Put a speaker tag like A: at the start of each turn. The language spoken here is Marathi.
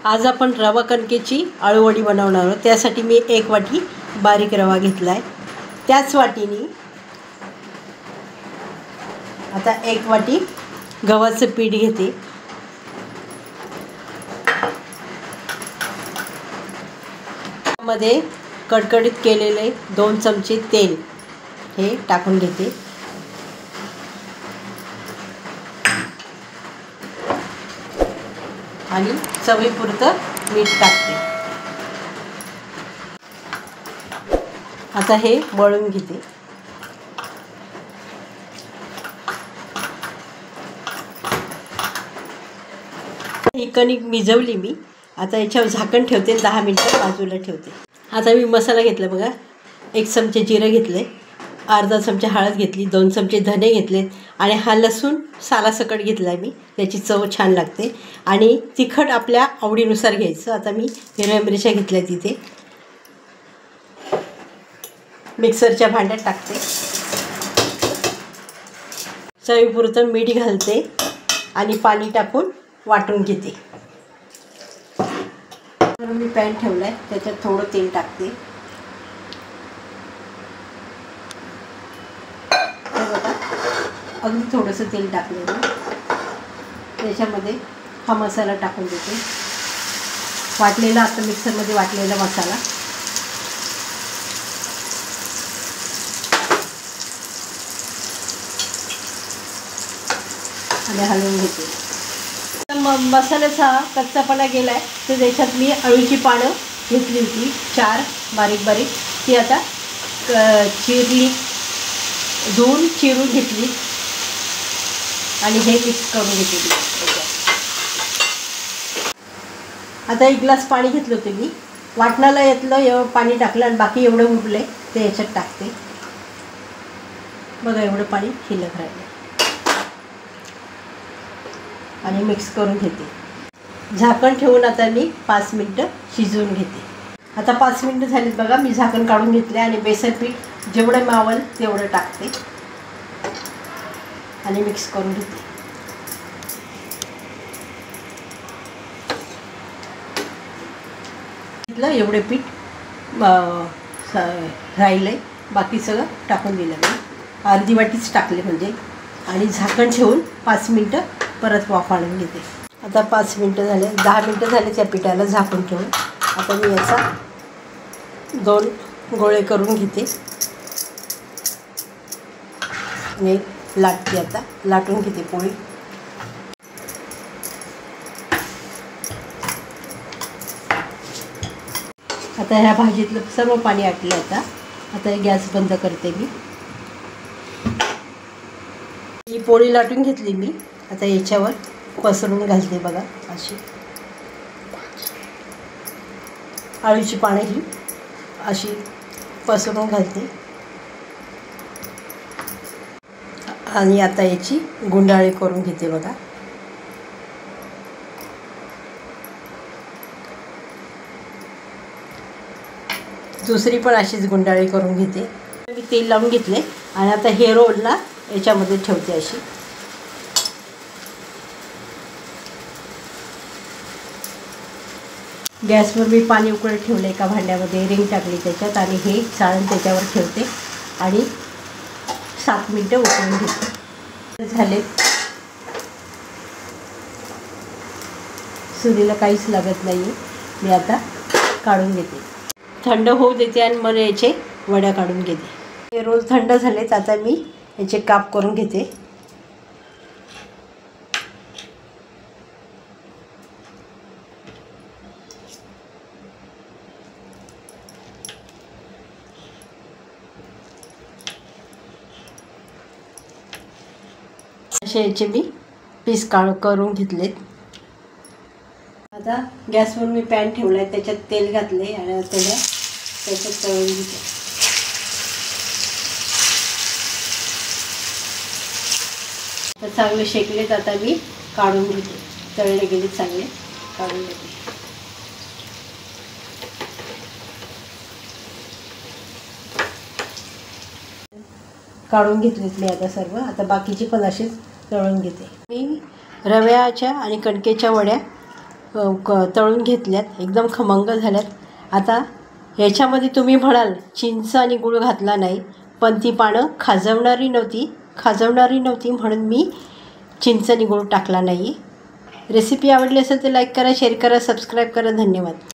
A: आज आपण रवा कणकेची आळूवडी बनवणार आहोत। त्यासाठी मी 1 वाटी बारीक रवा घेतला आहे। त्याच वाटीने आता 1 वाटी गव्हाचं पीठ घेते। मध्ये कडकडीत केलेले 2 चमचे तेल हे टाकून घेते। आणि चवीपुरतं मीठ टाकते। आता हे मळून घेते। ही कणिक भिजवली मी। आता याच्यावर झाकण ठेवते, 10 मिनिटं बाजूला ठेवते। आता मी मसाला घेतला बघा। 1 चमचे जिरं घेतले, अर्धा चमचा हळद घेतली, 2 चमचे धने घेतलेत आणि हा लसूण सालासकट घेतला आहे मी। त्याची चव छान लागते आणि तिखट आपल्या आवडीनुसार घ्यायचं। आता मी हिरव्या मिरच्या घेतल्या तिथे मिक्सरच्या भांड्यात टाकते। चवीपुरतं मीठ घालते आणि पाणी टाकून वाटून घेते। मी पॅन ठेवला आहे, त्याच्यात थोडं तेल टाकते। अगदी थोडंसं तेल टाकलेलं, त्याच्यामध्ये हा मसाला टाकून देते। वाटलेला आता मिक्सरमध्ये वाटलेला मसाला आणि हलवून घेते। मसाल्याचा कच्चापणा गेला आहे तर त्याच्यात मी अळूची पानं घेतली होती 4 बारीक बारीक, ती आता चिरली, धुवून चिरून घेतली आणि हे मिक्स करून घेतली। आता 1 ग्लास पाणी घेतलं होतं मी, वाटणाला यातलं पाणी टाकलं आणि बाकी एवढं उरले ते याच्यात टाकते। बघा एवढं पाणी शिल्लक राहिलं आणि मिक्स करून घेते। झाकण ठेवून आता मी 5 मिनिटं शिजवून घेते। आता 5 मिनिटं झालीत बघा, मी झाकण काढून घेतले आणि बेसन पीठ जेवढं मावल तेवढं टाकते आणि मिक्स करून घेते। एवढे पीठ राहिलं आहे, बाकी सगळं टाकून दिलं मी, अर्धी वाटीच टाकले म्हणजे, आणि झाकण ठेवून 5 मिनिटं परत वाफ आणून घेते। आता 5 मिनिटं झाले, 10 मिनिटं झाले त्या पिठाला झाकून ठेवून। आता मी याचा 2 गोळे करून घेते आणि लाटते। आता लाटून घेते पोळी। आता ह्या भाजीतलं सर्व पाणी आटलं। आता गॅस बंद करते मी। ही पोळी लाटून घेतली मी, आता याच्यावर पसरून घालते बघा। अशी आळूची पानं ही अशी पसरून घालते आणि आता याची गुंडाळी करून घेते बघा। दुसरी पण अशीच गुंडाळी करून घेते। मी तेल लावून घेतले आणि आता हे रोलला याच्यामध्ये ठेवते अशी। गॅसवर मी पाणी उकळत ठेवलं, एका भांड्यामध्ये रिंग टाकली त्याच्यात आणि हे चाळण त्याच्यावर ठेवते आणि 7 मिनिटं उकळून घेते। झाले, सुरीला काहीच लागत नाही। मी आता काढून घेते, थंड होऊ देते आणि मग याचे वड्या काढून घेते। हे रोल थंड झालेत, आता मी याचे काप करून घेते। असे याचे मी पीस करून घेतलेत। आता गॅसवर मी पॅन ठेवला आहे, त्याच्यात तेल घातले आणि त्याच्यात तळून घेते। तर चांगले शेकलेत, आता मी काढून घेते। तळले गेले चांगले, काढून घेते। काढून घेतलेत मी आता सर्व। आता बाकीची पण अशीच तळून घेते। मी रव्याच्या आणि कणकेच्या वड्या तळून घेतल्यात, एकदम खमंग झाल्यात। आता ह्याच्यामध्ये तुम्ही म्हणाल चिंच आणि गूळ घातला नाही, पण ती पानं खाजवणारी नव्हती म्हणून मी चिंच आणि गूळ टाकला नाही। रेसिपी आवडली असेल तर लाईक करा, शेअर करा, सबस्क्राईब करा। धन्यवाद।